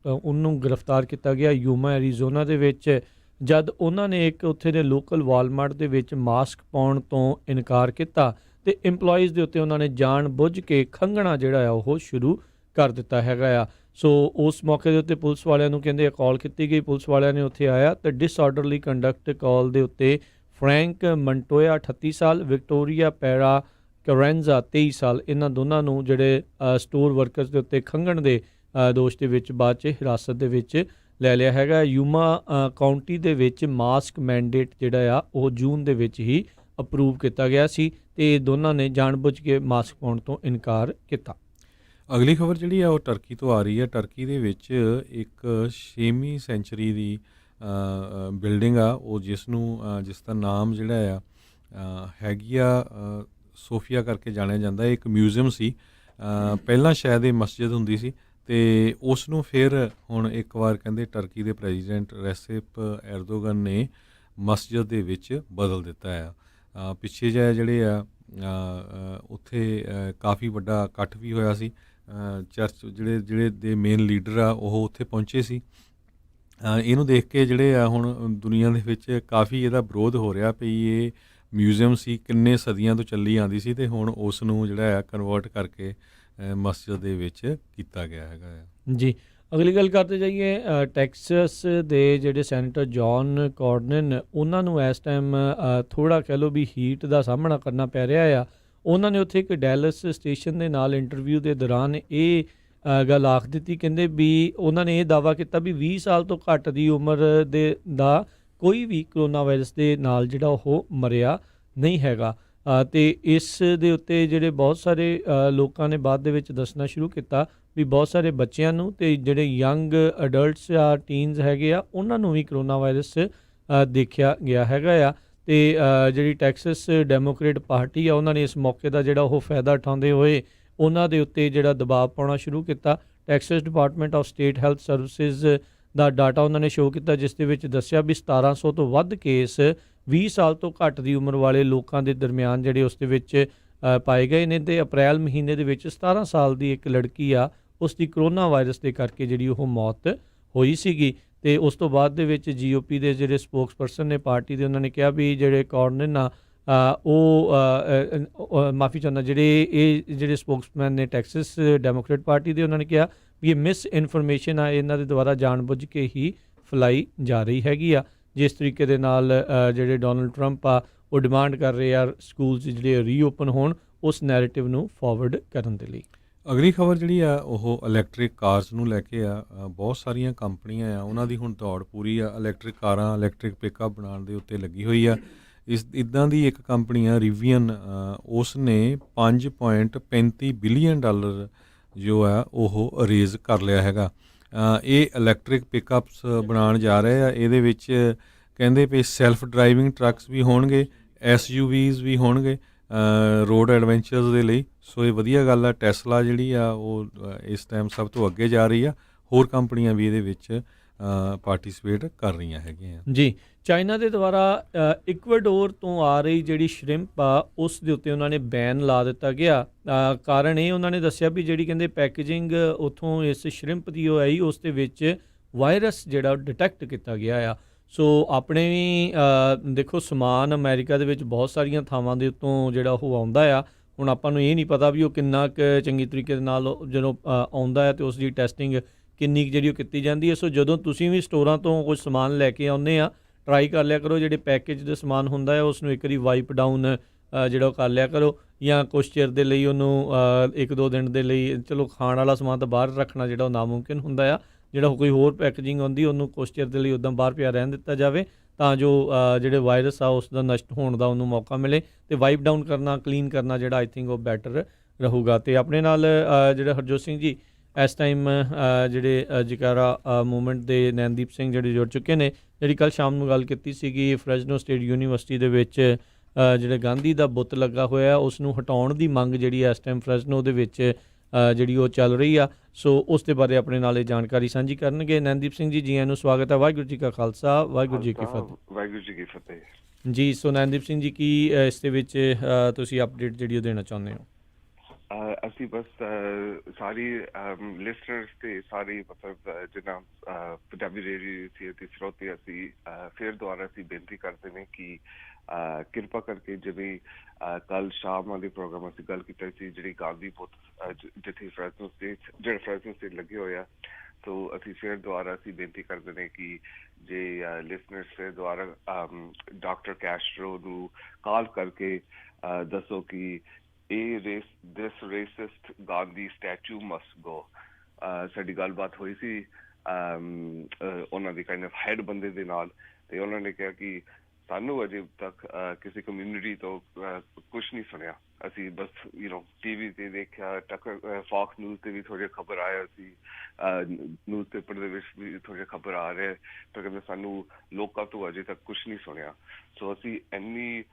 ਉਹਨੂੰ ਗ੍ਰਿਫਤਾਰ ਕੀਤਾ ਗਿਆ ਯੂਮਾ ਐਰੀਜ਼ੋਨਾ ਦੇ ਵਿੱਚ ਜਦ ਉਹਨਾਂ ਨੇ ਇੱਕ ਉੱਥੇ ਦੇ ਲੋਕਲ ਵਾਲਮਾਰਟ ਦੇ ਵਿੱਚ ਮਾਸਕ ਪਾਉਣ ਤੋਂ ਇਨਕਾਰ ਕੀਤਾ ਤੇ EMPLOYEES ਦੇ ਉੱਤੇ ਉਹਨਾਂ ਨੇ ਜਾਣ ਬੁੱਝ ਕੇ ਖੰਘਣਾ ਜਿਹੜਾ ਆ ਉਹ ਸ਼ੁਰੂ ਕਰ ਦਿੱਤਾ ਹੈਗਾ ਆ। ਸੋ ਉਸ ਮੌਕੇ ਦੇ ਉੱਤੇ ਪੁਲਿਸ ਵਾਲਿਆਂ ਨੂੰ ਕਹਿੰਦੇ ਕਾਲ ਕੀਤੀ ਗਈ, ਪੁਲਿਸ ਵਾਲਿਆਂ ਨੇ ਉੱਥੇ ਆਇਆ ਤੇ ਡਿਸਆਰਡਰਲੀ ਕੰਡਕਟ ਕਾਲ ਦੇ ਉੱਤੇ ਫਰੈਂਕ ਮੰਟੋਇਆ 38 ਸਾਲ, ਵਿਕਟੋਰੀਆ ਪੈਰਾ ਕਰੈਂਜ਼ਾ 23 ਸਾਲ ਇਹਨਾਂ ਦੋਨਾਂ ਨੂੰ ਜਿਹੜੇ ਸਟੋਰ ਵਰਕਰਸ ਦੇ ਉੱਤੇ ਖੰਘਣ ਦੇ ਦੋਸ਼ ਦੇ ਵਿੱਚ ਬਾਅਦ 'ਚ ਹਿਰਾਸਤ ਦੇ ਵਿੱਚ ਲੈ ਲਿਆ ਹੈਗਾ। ਯੂਮਾ ਕਾਉਂਟੀ ਦੇ ਵਿੱਚ ਮਾਸਕ ਮੈਂਡੇਟ ਜਿਹੜਾ ਆ ਉਹ ਜੂਨ ਦੇ ਵਿੱਚ ਹੀ ਅਪਰੂਵ ਕੀਤਾ ਗਿਆ ਸੀ ਤੇ ਦੋਨਾਂ ਨੇ ਜਾਣਬੁੱਝ ਕੇ ਮਾਸਕ ਪਾਉਣ ਤੋਂ ਇਨਕਾਰ ਕੀਤਾ। ਅਗਲੀ ਖਬਰ ਜਿਹੜੀ ਆ ਉਹ ਟਰਕੀ ਤੋਂ ਆ ਰਹੀ ਹੈ। ਟਰਕੀ ਦੇ ਵਿੱਚ ਇੱਕ 6ਵੀਂ ਸੈਂਚਰੀ ਦੀ ਬਿਲਡਿੰਗ ਆ ਉਹ ਜਿਸ ਦਾ ਨਾਮ ਜਿਹੜਾ ਆ ਹੈਗੀ ਆ ਸੋਫੀਆ ਕਰਕੇ ਜਾਣਿਆ ਜਾਂਦਾ। ਇੱਕ ਮਿਊਜ਼ੀਅਮ ਸੀ, ਪਹਿਲਾਂ ਸ਼ਾਇਦ ਇਹ ਮਸਜਿਦ ਹੁੰਦੀ ਸੀ ਤੇ ਉਸ ਨੂੰ ਫਿਰ ਹੁਣ ਇੱਕ ਵਾਰ ਕਹਿੰਦੇ ਟਰਕੀ ਦੇ ਪ੍ਰੈਜ਼ੀਡੈਂਟ ਰੈਸੇਪ ਐਰਦੋਗਨ ਨੇ ਮਸਜਿਦ ਦੇ ਵਿੱਚ ਬਦਲ ਦਿੱਤਾ ਆ। ਪਿੱਛੇ ਜਿਹੇ ਜਿਹੜੇ ਆ ਉੱਥੇ ਕਾਫੀ ਵੱਡਾ ਇਕੱਠ ਵੀ ਹੋਇਆ ਸੀ। ਚਰਚ ਜਿਹੜੇ ਦੇ ਮੇਨ ਲੀਡਰ ਆ ਉਹ ਉੱਥੇ ਪਹੁੰਚੇ ਸੀ। ਇਹਨੂੰ ਦੇਖ ਕੇ ਜਿਹੜੇ ਆ ਹੁਣ ਦੁਨੀਆ ਦੇ ਵਿੱਚ ਕਾਫੀ ਇਹਦਾ ਵਿਰੋਧ ਹੋ ਰਿਹਾ ਵੀ ਇਹ ਮਿਊਜ਼ੀਅਮ ਸੀ ਕਿੰਨੇ ਸਦੀਆਂ ਤੋਂ ਚੱਲੀ ਆਉਂਦੀ ਸੀ ਤੇ ਹੁਣ ਉਸ ਨੂੰ ਜਿਹੜਾ ਆ ਕਨਵਰਟ ਕਰਕੇ ਮਸਜਿਦ ਦੇ ਵਿੱਚ ਕੀਤਾ ਗਿਆ ਹੈਗਾ ਜੀ। ਅਗਲੀ ਗੱਲ ਕਰਦੇ ਜਾਈਏ ਟੈਕਸਸ ਦੇ ਜਿਹੜੇ ਸੈਨੇਟਰ ਜੌਨ ਕਾਰਨਨ ਉਹਨਾਂ ਨੂੰ ਇਸ ਟਾਈਮ ਥੋੜ੍ਹਾ ਕਹਿ ਲਓ ਵੀ ਹੀਟ ਦਾ ਸਾਹਮਣਾ ਕਰਨਾ ਪੈ ਰਿਹਾ ਆ। ਉਹਨਾਂ ਨੇ ਉੱਥੇ ਇੱਕ ਡੈਲਸ ਸਟੇਸ਼ਨ ਦੇ ਨਾਲ ਇੰਟਰਵਿਊ ਦੇ ਦੌਰਾਨ ਇਹ ਗੱਲ ਆਖ ਦਿੱਤੀ, ਕਹਿੰਦੇ ਵੀ ਉਹਨਾਂ ਨੇ ਇਹ ਦਾਅਵਾ ਕੀਤਾ ਵੀ 20 ਸਾਲ ਤੋਂ ਘੱਟ ਦੀ ਉਮਰ ਦਾ ਕੋਈ ਵੀ ਕਰੋਨਾ ਵਾਇਰਸ ਦੇ ਨਾਲ ਜਿਹੜਾ ਉਹ ਮਰਿਆ ਨਹੀਂ ਹੈਗਾ। ਤੇ ਇਸ ਦੇ ਉੱਤੇ ਜਿਹੜੇ ਬਹੁਤ ਸਾਰੇ ਲੋਕਾਂ ਨੇ ਬਾਅਦ ਦੇ ਵਿੱਚ ਦੱਸਣਾ ਸ਼ੁਰੂ ਕੀਤਾ ਵੀ ਬਹੁਤ ਸਾਰੇ ਬੱਚਿਆਂ ਨੂੰ ਤੇ ਜਿਹੜੇ ਯੰਗ ਅਡਲਟਸ ਆ ਟੀਨਸ ਹੈਗੇ ਆ ਉਹਨਾਂ ਨੂੰ ਵੀ ਕਰੋਨਾ ਵਾਇਰਸ ਦੇਖਿਆ ਗਿਆ ਹੈਗਾ ਆ। ਤੇ ਜਿਹੜੀ ਟੈਕਸਸ ਡੈਮੋਕ੍ਰੇਟ ਪਾਰਟੀ ਆ ਉਹਨਾਂ ਨੇ ਇਸ ਮੌਕੇ ਦਾ ਜਿਹੜਾ ਉਹ ਫਾਇਦਾ ਉਠਾਉਂਦੇ ਹੋਏ ਉਹਨਾਂ ਦੇ ਉੱਤੇ ਜਿਹੜਾ ਦਬਾਅ ਪਾਉਣਾ ਸ਼ੁਰੂ ਕੀਤਾ। Texas department of state health services the data ਉਹਨਾਂ ਨੇ ਸ਼ੋਅ ਕੀਤਾ, ਜਿਸ ਦੇ ਵਿੱਚ ਦੱਸਿਆ ਵੀ 1700 ਤੋਂ ਵੱਧ ਕੇਸ 20 ਸਾਲ ਤੋਂ ਘੱਟ ਦੀ ਉਮਰ ਵਾਲੇ ਲੋਕਾਂ ਦੇ ਦਰਮਿਆਨ ਜਿਹੜੇ ਉਸ ਦੇ ਵਿੱਚ ਪਾਏ ਗਏ ਨੇ। ਤੇ ਅਪ੍ਰੈਲ ਮਹੀਨੇ ਦੇ ਵਿੱਚ 17 ਸਾਲ ਦੀ ਇੱਕ ਲੜਕੀ ਆ ਉਸ ਦੀ ਕਰੋਨਾ ਵਾਇਰਸ ਦੇ ਕਰਕੇ ਜਿਹੜੀ ਉਹ ਮੌਤ ਹੋਈ ਸੀਗੀ। ਤੇ ਉਸ ਤੋਂ ਬਾਅਦ ਦੇ ਵਿੱਚ GOP ਦੇ ਜਿਹੜੇ ਸਪੋਕਸਪਰਸਨ ਨੇ ਪਾਰਟੀ ਦੇ, ਉਹਨਾਂ ਨੇ ਕਿਹਾ ਵੀ ਜਿਹੜੇ ਕਾਰਨਨ ਆ ਉਹ ਮਾਫੀ ਚਾਹੁੰਦਾ ਜਿਹੜੇ ਸਪੋਕਸਮੈਨ ਨੇ ਟੈਕਸਸ ਡੈਮੋਕ੍ਰੇਟ ਪਾਰਟੀ ਦੇ, ਉਹਨਾਂ ਨੇ ਕਿਹਾ ਵੀ ਇਹ ਮਿਸ ਇਨਫੋਰਮੇਸ਼ਨ ਆ ਇਹਨਾਂ ਦੇ ਦੁਆਰਾ ਜਾਣਬੁੱਝ ਕੇ ਹੀ ਫੈਲਾਈ ਜਾ ਰਹੀ ਹੈਗੀ ਆ। ਜਿਸ ਤਰੀਕੇ ਦੇ ਨਾਲ ਜਿਹੜੇ ਡੋਨਲਡ ਟਰੰਪ ਆ ਉਹ ਡਿਮਾਂਡ ਕਰ ਰਹੇ ਆ ਸਕੂਲਸ ਜਿਹੜੇ ਰੀਓਪਨ ਹੋਣ ਉਸ ਨੈਰੇਟਿਵ ਨੂੰ ਫਾਰਵਰਡ ਕਰਨ ਦੇ ਲਈ। ਅਗਲੀ ਖਬਰ ਜਿਹੜੀ ਆ ਉਹ ਇਲੈਕਟ੍ਰਿਕ ਕਾਰਸ ਨੂੰ ਲੈ ਕੇ ਆ। ਬਹੁਤ ਸਾਰੀਆਂ ਕੰਪਨੀਆਂ ਆ ਉਹਨਾਂ ਦੀ ਹੁਣ ਦੌੜ ਪੂਰੀ ਆ ਇਲੈਕਟ੍ਰਿਕ ਕਾਰਾਂ, ਇਲੈਕਟ੍ਰਿਕ ਪਿਕਅਪ ਬਣਾਉਣ ਦੇ ਉੱਤੇ ਲੱਗੀ ਹੋਈ ਆ। ਇੱਦਾਂ ਦੀ ਇੱਕ ਕੰਪਨੀ ਆ ਰਿਵੀਅਨ, ਉਸ ਨੇ $5.35 ਬਿਲੀਅਨ ਜੋ ਆ ਉਹ ਰੇਜ਼ ਕਰ ਲਿਆ ਹੈਗਾ। ਇਹ ਇਲੈਕਟ੍ਰਿਕ ਪਿਕਅਪਸ ਬਣਾਉਣ ਜਾ ਰਹੇ ਆ। ਇਹਦੇ ਵਿੱਚ ਕਹਿੰਦੇ ਵੀ ਸੈਲਫ ਡਰਾਈਵਿੰਗ ਟਰੱਕਸ ਵੀ ਹੋਣਗੇ, SUVs ਵੀ ਹੋਣਗੇ ਰੋਡ ਐਡਵੈਂਚਰਸ ਦੇ ਲਈ। ਸੋ ਇਹ ਵਧੀਆ ਗੱਲ ਆ। ਟੈਸਲਾ ਜਿਹੜੀ ਆ ਉਹ ਇਸ ਟਾਈਮ ਸਭ ਤੋਂ ਅੱਗੇ ਜਾ ਰਹੀ ਆ। ਹੋਰ ਕੰਪਨੀਆਂ ਵੀ ਇਹਦੇ ਵਿੱਚ ਪਾਰਟੀਸਪੇਟ ਕਰ ਰਹੀਆਂ ਹੈਗੀਆਂ ਜੀ। ਚਾਈਨਾ ਦੇ ਦੁਆਰਾ ਇਕਵਾਡੋਰ ਤੋਂ ਆ ਰਹੀ ਜਿਹੜੀ ਸ਼ਰਿੰਪ ਆ ਉਸ ਦੇ ਉੱਤੇ ਉਹਨਾਂ ਨੇ ਬੈਨ ਲਾ ਦਿੱਤਾ ਗਿਆ। ਕਾਰਨ ਇਹ ਉਹਨਾਂ ਨੇ ਦੱਸਿਆ ਵੀ ਜਿਹੜੀ ਕਹਿੰਦੇ ਪੈਕੇਜਿੰਗ ਉੱਥੋਂ ਇਸ ਸ਼ਰਿੰਪ ਦੀ ਉਹ ਆਈ ਉਸ ਦੇ ਵਿੱਚ ਵਾਇਰਸ ਜਿਹੜਾ ਡਿਟੈਕਟ ਕੀਤਾ ਗਿਆ ਆ। ਸੋ ਆਪਣੇ ਵੀ ਦੇਖੋ ਸਮਾਨ ਅਮਰੀਕਾ ਦੇ ਵਿੱਚ ਬਹੁਤ ਸਾਰੀਆਂ ਥਾਵਾਂ ਦੇ ਉੱਤੋਂ ਜਿਹੜਾ ਉਹ ਆਉਂਦਾ ਆ। ਹੁਣ ਆਪਾਂ ਨੂੰ ਇਹ ਨਹੀਂ ਪਤਾ ਵੀ ਉਹ ਕਿੰਨਾ ਕੁ ਚੰਗੀ ਤਰੀਕੇ ਦੇ ਨਾਲ ਜਦੋਂ ਆਉਂਦਾ ਹੈ ਅਤੇ ਉਸ ਦੀ ਟੈਸਟਿੰਗ ਕਿੰਨੀ ਕੁ ਜਿਹੜੀ ਉਹ ਕੀਤੀ ਜਾਂਦੀ ਹੈ। ਸੋ ਜਦੋਂ ਤੁਸੀਂ ਵੀ ਸਟੋਰਾਂ ਤੋਂ ਕੁਝ ਸਮਾਨ ਲੈ ਕੇ ਆਉਂਦੇ ਆ, ਟਰਾਈ ਕਰ ਲਿਆ ਕਰੋ ਜਿਹੜੇ ਪੈਕੇਜ ਦੇ ਸਮਾਨ ਹੁੰਦਾ ਹੈ ਉਸ ਨੂੰ ਇੱਕ ਵਾਰੀ ਵਾਈਪ ਡਾਊਨ ਜਿਹੜਾ ਉਹ ਕਰ ਲਿਆ ਕਰੋ, ਜਾਂ ਕੁਛ ਚਿਰ ਦੇ ਲਈ ਉਹਨੂੰ 1-2 ਦਿਨ ਦੇ ਲਈ, ਚਲੋ ਖਾਣ ਵਾਲਾ ਸਮਾਨ ਤਾਂ ਬਾਹਰ ਰੱਖਣਾ ਜਿਹੜਾ ਉਹ ਨਾਮੁਮਕਿਨ ਹੁੰਦਾ ਆ। ਜਿਹੜਾ ਕੋਈ ਹੋਰ ਪੈਕੇਜਿੰਗ ਹੁੰਦੀ ਉਹਨੂੰ ਕੁਛ ਚਿਰ ਦੇ ਲਈ ਉੱਦਾਂ ਬਾਹਰ ਪਿਆ ਰਹਿਣ ਦਿੱਤਾ ਜਾਵੇ ਤਾਂ ਜੋ ਜਿਹੜੇ ਵਾਇਰਸ ਆ ਉਸ ਦਾ ਨਸ਼ਟ ਹੋਣ ਦਾ ਉਹਨੂੰ ਮੌਕਾ ਮਿਲੇ। ਅਤੇ ਵਾਈਪ ਡਾਊਨ ਕਰਨਾ, ਕਲੀਨ ਕਰਨਾ ਜਿਹੜਾ ਆਈ ਥਿੰਕ ਉਹ ਬੈਟਰ ਰਹੂਗਾ। ਅਤੇ ਆਪਣੇ ਨਾਲ ਜਿਹੜਾ ਹਰਜੋਤ ਸਿੰਘ ਜੀ ਇਸ ਟਾਈਮ ਜਿਹੜੇ ਜੈਕਾਰਾ ਮੂਵਮੈਂਟ ਦੇ ਨੈਨਦੀਪ ਸਿੰਘ ਜਿਹੜੇ ਜੁੜ ਚੁੱਕੇ ਨੇ। ਜਿਹੜੀ ਕੱਲ੍ਹ ਸ਼ਾਮ ਨੂੰ ਗੱਲ ਕੀਤੀ ਸੀਗੀ ਫਰੈਜ਼ਨੋ ਸਟੇਟ ਯੂਨੀਵਰਸਿਟੀ ਦੇ ਵਿੱਚ ਜਿਹੜੇ ਗਾਂਧੀ ਦਾ ਬੁੱਤ ਲੱਗਾ ਹੋਇਆ ਉਸ ਨੂੰ ਹਟਾਉਣ ਦੀ ਮੰਗ ਜਿਹੜੀ ਇਸ ਟਾਈਮ ਫਰੈਜ਼ਨੋ ਦੇ ਵਿੱਚ ਜਿਹੜੀ ਉਹ ਚੱਲ ਰਹੀ ਆ। ਸੋ ਉਸ ਦੇ ਬਾਰੇ ਆਪਣੇ ਨਾਲ ਇਹ ਜਾਣਕਾਰੀ ਸਾਂਝੀ ਕਰਨਗੇ ਨੈਨਦੀਪ ਸਿੰਘ ਜੀ। ਜੀ ਆਇਆਂ ਨੂੰ ਸਵਾਗਤ ਹੈ। ਵਾਹਿਗੁਰੂ ਜੀ ਕਾ ਖਾਲਸਾ, ਵਾਹਿਗੁਰੂ ਜੀ ਕੀ ਫਤਿਹ। ਵਾਹਿਗੁਰੂ ਜੀ ਕੀ ਫਤਿਹ ਜੀ। ਸੋ ਨੈਨਦੀਪ ਸਿੰਘ ਜੀ, ਕੀ ਇਸ ਦੇ ਵਿੱਚ ਤੁਸੀਂ ਅਪਡੇਟ ਜਿਹੜੀ ਉਹ ਦੇਣਾ ਚਾਹੁੰਦੇ ਹੋ? ਅਸੀਂ ਬਸ ਸਾਰੀ ਲਿਸਨਰਸ ਤੇ ਸਾਰੀ ਮਤਲਬ ਜਿਨ੍ਹਾਂ ਪੰਜਾਬੀ ਰੇਡੀਓ ਤੇ ਸਰੋਤੇ ਅਸੀਂ ਫਿਰ ਦੁਬਾਰਾ ਅਸੀਂ ਬੇਨਤੀ ਕਰਦੇ ਨੇ ਕਿ ਕਿਰਪਾ ਕਰਕੇ ਜਿਵੇਂ ਕੱਲ ਸ਼ਾਮ ਵਾਲੇ ਪ੍ਰੋਗਰਾਮ ਅਸੀਂ ਗੱਲ ਕੀਤੀ ਸੀ ਜਿਹੜੀ ਗਾਂਧੀ ਬੁੱਤ ਜਿੱਥੇ ਫਰੈਜ਼ਨੋ ਸਟੇਟ ਲੱਗੇ ਹੋਏ ਆ। ਸੋ ਅਸੀਂ ਫਿਰ ਦੁਬਾਰਾ ਅਸੀਂ ਬੇਨਤੀ ਕਰਦੇ ਨੇ ਕਿ ਜੇ ਲਿਸਨਰਸ ਫਿਰ ਦੁਬਾਰਾ ਡਾਕਟਰ ਕੈਸਟਰੋ ਨੂੰ ਕਾਲ ਕਰਕੇ ਦੱਸੋ ਕਿ this racist Gandhi statue must go। ਸਾਡੀ ਗੱਲਬਾਤ ਹੋਈ ਸੀ ਉਹਨਾਂ ਦੀ ਕਾਈਂਡ ਆਫ ਹੈਡ ਬੰਦੇ ਦੇ ਨਾਲ, ਤੇ ਉਹਨਾਂ ਨੇ ਕਿਹਾ ਕਿ ਸਾਨੂੰ ਅਜੇ ਤੱਕ ਕਿਸੇ ਕਮਿਊਨਿਟੀ ਤੋਂ ਕੁਛ ਨਹੀਂ ਸੁਣਿਆ। ਅਸੀਂ ਬਸ TV ਤੇ ਦੇਖਿਆ, ਫੌਕਸ ਨਿਊਜ਼ ਤੇ ਵੀ ਥੋੜ੍ਹੀ ਖਬਰ ਆਇਆ ਸੀ, ਨਿਊਜ਼ ਪੇਪਰ ਦੇ ਵਿੱਚ ਵੀ ਥੋੜ੍ਹੀ ਖਬਰ ਆ ਰਿਹਾ, ਤਾਂ ਕਹਿੰਦੇ ਸਾਨੂੰ ਲੋਕਾਂ ਤੋਂ ਅਜੇ ਤੱਕ ਕੁਛ ਨਹੀਂ ਸੁਣਿਆ। ਸੋ ਅਸੀਂ ਇੰਨੀ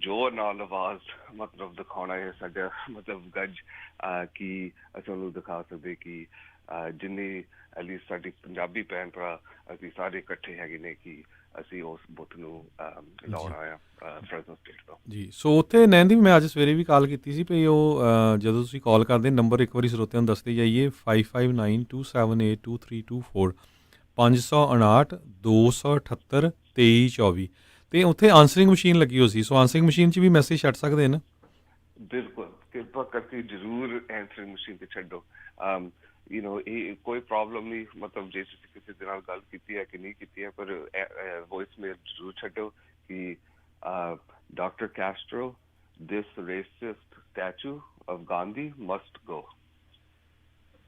ਜ਼ੋਰ ਨਾਲ ਆਵਾਜ਼ ਮਤਲਬ ਦਿਖਾਉਣਾ ਹੈ ਸਾਡਾ ਮਤਲਬ ਗੱਜ ਕਿ ਅਸੀਂ ਉਹਨੂੰ ਦਿਖਾ ਸਕਦੇ ਕਿ ਜਿੰਨੇ ਐਟਲੀਸਟ ਸਾਡੀ ਪੰਜਾਬੀ ਭੈਣ ਭਰਾ ਅਸੀਂ ਸਾਰੇ ਇਕੱਠੇ ਹੈਗੇ ਨੇ ਕਿ ਅਸੀਂ ਉਸ ਬੁੱਤ ਨੂੰ ਲਾਉਣਾ ਆ ਫਰੈਜ਼ਨੋ ਸਟੇਟ ਤੋਂ। ਜੀ। ਸੋ ਉੱਥੇ ਨੈਨਦੀਪ ਮੈਂ ਅੱਜ ਸਵੇਰੇ ਵੀ ਕਾਲ ਕੀਤੀ ਸੀ ਵੀ ਉਹ ਜਦੋਂ ਤੁਸੀਂ ਕਾਲ ਕਰਦੇ ਨੰਬਰ ਇੱਕ ਵਾਰੀ ਸਰੋਤਿਆਂ ਨੂੰ ਦੱਸਦੇ ਜਾਈਏ 5592782324 559 278 2324 ਤੇ ਉੱਥੇ ਆਨਸਰਿੰਗ ਮਸ਼ੀਨ ਲੱਗੀ ਹੋਈ ਸੀ। ਸੋ ਆਨਸਰਿੰਗ ਮਸ਼ੀਨ 'ਚ ਵੀ ਮੈਸੇਜ ਛੱਡ ਸਕਦੇ ਨੇ। ਬਿਲਕੁਲ, ਕਿਰਪਾ ਕਰਕੇ ਜ਼ਰੂਰ ਆਨਸਰਿੰਗ ਮਸ਼ੀਨ 'ਤੇ ਛੱਡੋ। ਇਹ ਕੋਈ ਪ੍ਰੋਬਲਮ ਨਹੀਂ, ਮਤਲਬ ਜੇ ਤੁਸੀਂ ਕਿਸੇ ਦੇ ਨਾਲ ਗੱਲ ਕੀਤੀ ਹੈ ਕਿ ਨਹੀਂ ਕੀਤੀ ਹੈ, ਪਰ ਵੌਇਸ ਮੇਲ ਜ਼ਰੂਰ ਛੱਡੋ ਕਿ doctor Castro this racist statue of Gandhi must go.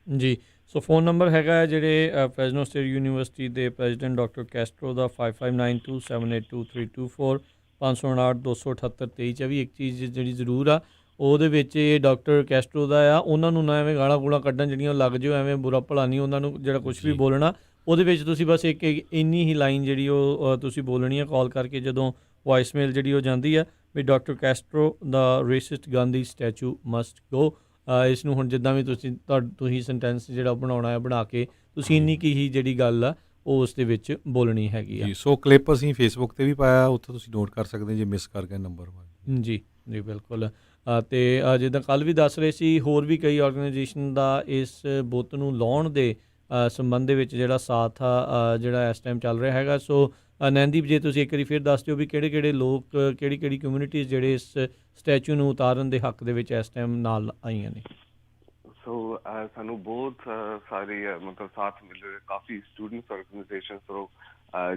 ਜੀ। ਸੋ ਫੋਨ ਨੰਬਰ ਹੈਗਾ ਹੈ ਜਿਹੜੇ ਫਰੈਜ਼ਨੋ ਸਟੇਟ ਯੂਨੀਵਰਸਿਟੀ ਦੇ ਪ੍ਰੈਜ਼ੀਡੈਂਟ ਡਾਕਟਰ ਕੈਸਟਰੋ ਦਾ 5592782324 559 278 2324। ਇੱਕ ਚੀਜ਼ ਜਿਹੜੀ ਜ਼ਰੂਰ ਆ ਉਹਦੇ ਵਿੱਚ ਇਹ ਡਾਕਟਰ ਕੈਸਟਰੋ ਦਾ ਆ, ਉਹਨਾਂ ਨੂੰ ਨਾ ਐਵੇਂ ਗਾਲਾਂ ਗੂਲਾਂ ਕੱਢਣ ਜਿਹੜੀਆਂ ਲੱਗ ਜਾਓ, ਐਵੇਂ ਬੁਰਾ ਭਲਾ ਨਹੀਂ ਉਹਨਾਂ ਨੂੰ ਜਿਹੜਾ ਕੁਝ ਵੀ ਜੀ। ਬੋਲਣਾ। ਉਹਦੇ ਵਿੱਚ ਤੁਸੀਂ ਬਸ ਇੱਕ ਇੰਨੀ ਹੀ ਲਾਈਨ ਜਿਹੜੀ ਉਹ ਤੁਸੀਂ ਬੋਲਣੀ ਹੈ ਕਾਲ ਕਰਕੇ, ਜਦੋਂ ਵੌਇਸਮੇਲ ਜਿਹੜੀ ਉਹ ਜਾਂਦੀ ਆ ਵੀ ਡਾਕਟਰ ਕੈਸਟਰੋ ਦਾ ਰੇਸਿਸਟ ਗਾਂਧੀ ਸਟੈਚੂ ਮਸਟ ਗੋ। ਇਸ ਨੂੰ ਹੁਣ ਜਿੱਦਾਂ ਵੀ ਤੁਸੀਂ ਸੈਂਟੈਂਸ ਜਿਹੜਾ ਬਣਾਉਣਾ ਹੈ ਬਣਾ ਕੇ ਤੁਸੀਂ ਇੰਨੀ ਕੀ ਹੀ ਜਿਹੜੀ ਗੱਲ ਆ ਉਹ ਉਸ ਦੇ ਵਿੱਚ ਬੋਲਣੀ ਹੈਗੀ ਆ। ਜੀ, ਸੋ ਕਲਿੱਪ ਅਸੀਂ ਫੇਸਬੁੱਕ ਤੇ ਵੀ ਪਾਇਆ, ਉੱਥੇ ਤੁਸੀਂ ਨੋਟ ਕਰ ਸਕਦੇ ਜੇ ਮਿਸ ਕਰ ਗਏ ਨੰਬਰ। ਜੀ ਜੀ ਬਿਲਕੁਲ। ਅਤੇ ਜਿੱਦਾਂ ਕੱਲ੍ਹ ਵੀ ਦੱਸ ਰਹੇ ਸੀ, ਹੋਰ ਵੀ ਕਈ ਆਰਗੇਨਾਈਜੇਸ਼ਨ ਦਾ ਇਸ ਬੁੱਤ ਨੂੰ ਲਾਉਣ ਦੇ ਸੰਬੰਧ ਦੇ ਵਿੱਚ ਜਿਹੜਾ ਸਾਥ ਆ ਜਿਹੜਾ ਇਸ ਟਾਈਮ ਚੱਲ ਰਿਹਾ ਹੈਗਾ। ਸੋ ਨੈਨਦੀਪ, ਜੇ ਤੁਸੀਂ ਇੱਕ ਵਾਰੀ ਫਿਰ ਦੱਸ ਦਿਓ ਵੀ ਕਿਹੜੇ ਕਿਹੜੇ ਲੋਕ, ਕਿਹੜੀ ਕਿਹੜੀ ਕਮਿਊਨਿਟੀਜ਼ ਜਿਹੜੇ ਇਸ ਸਟੈਚੂ ਨੂੰ ਉਤਾਰਨ ਦੇ ਹੱਕ ਦੇ ਵਿੱਚ ਇਸ ਟਾਈਮ ਨਾਲ ਆਈਆਂ ਨੇ। ਸੋ ਸਾਨੂੰ ਬਹੁਤ ਸਾਰੇ ਮਤਲਬ ਸਾਥ ਮਿਲ ਰਹੇ, ਕਾਫੀ ਸਟੂਡੈਂਟਸ ਆਰਗੇਨਾਈਜੇਸ਼ਨ ਤੋਂ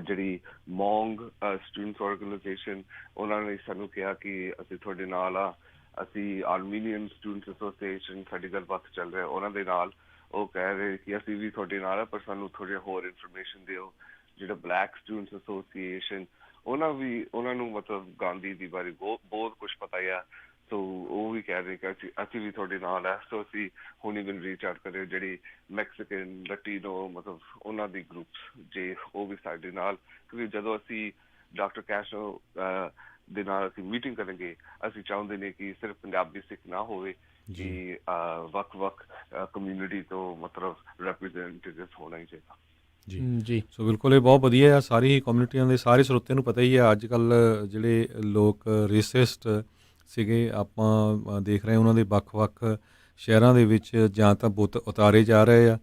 ਜਿਹੜੀ ਮੌਂਗ ਸਟੂਡੈਂਟਸ ਆਰਗੇਨਾਈਜੇਸ਼ਨ, ਉਹਨਾਂ ਨੇ ਸਾਨੂੰ ਕਿਹਾ ਕਿ ਅਸੀਂ ਤੁਹਾਡੇ ਨਾਲ ਆ। ਅਸੀਂ ਆਰਮੀਨੀਅਨ ਸਟੂਡੈਂਟਸ ਐਸੋਸੀਏਸ਼ਨ, ਸਾਡੀ ਗੱਲਬਾਤ ਚੱਲ ਰਿਹਾ ਉਹਨਾਂ ਦੇ ਨਾਲ। ਉਹ ਕਹਿ ਰਹੇ ਕਿ ਅਸੀਂ ਵੀ ਤੁਹਾਡੇ ਨਾਲ ਆ, ਪਰ ਸਾਨੂੰ ਥੋੜ੍ਹੀ ਹੋਰ ਇਨਫੋਰਮੇਸ਼ਨ ਦਿਓ। ਜਿਹੜਾ ਬਲੈਕ ਸਟੂਡੈਂਟਸ ਐਸੋਸੀਏਸ਼ਨ, ਉਹਨਾਂ ਨੂੰ ਮਤਲਬ ਗਾਂਧੀ ਦੀ ਬਾਰੇ ਬਹੁਤ ਕੁਛ ਪਤਾ ਆ। ਸੋ ਉਹ ਵੀ ਕਹਿ ਰਹੇ ਕਿ ਅਸੀਂ ਵੀ ਤੁਹਾਡੇ ਨਾਲ ਆ। ਸੋ ਅਸੀਂ ਹੁਣ ਇਵਨ ਰੀਚ ਆਊਟ ਕਰੇ ਜਿਹੜੀ ਮੈਕਸੀਕਨ, ਲਟੀਨੋ, ਮਤਲਬ ਉਹਨਾਂ ਦੀ ਗਰੁੱਪਸ ਜੇ ਉਹ ਵੀ ਸਾਡੇ ਨਾਲ, ਕਿਉਂਕਿ ਜਦੋਂ ਅਸੀਂ ਡਾਕਟਰ ਕੈਸਟਰੋ ਦੇ ਨਾਲ ਅਸੀਂ ਮੀਟਿੰਗ ਕਰਾਂਗੇ, ਅਸੀਂ ਚਾਹੁੰਦੇ ਨੇ ਕਿ ਸਿਰਫ ਪੰਜਾਬੀ ਸਿੱਖ ਨਾ ਹੋਵੇ, ਕਿ ਵੱਖ-ਵੱਖ ਕਮਿਊਨਿਟੀ ਤੋਂ ਮਤਲਬ ਰੈਪਰੈਜ਼ੈਂਟੇਟਿਵ ਹੋਣਾ ਹੀ ਚਾਹੀਦਾ। ਜੀ ਜੀ, ਸੋ ਬਿਲਕੁਲ ਇਹ ਬਹੁਤ ਵਧੀਆ ਆ। ਸਾਰੀ ਹੀ ਕਮਿਊਨਿਟੀਆਂ ਦੇ ਸਾਰੇ ਸਰੋਤਿਆਂ ਨੂੰ ਪਤਾ ਹੀ ਆ ਅੱਜ ਕੱਲ੍ਹ ਜਿਹੜੇ ਲੋਕ ਰੇਸਿਸਟ ਸੀਗੇ, ਆਪਾਂ ਦੇਖ ਰਹੇ ਉਹਨਾਂ ਦੇ ਵੱਖ-ਵੱਖ ਸ਼ਹਿਰਾਂ ਦੇ ਵਿੱਚ ਜਾਂ ਤਾਂ ਬੁੱਤ ਉਤਾਰੇ ਜਾ ਰਹੇ ਆ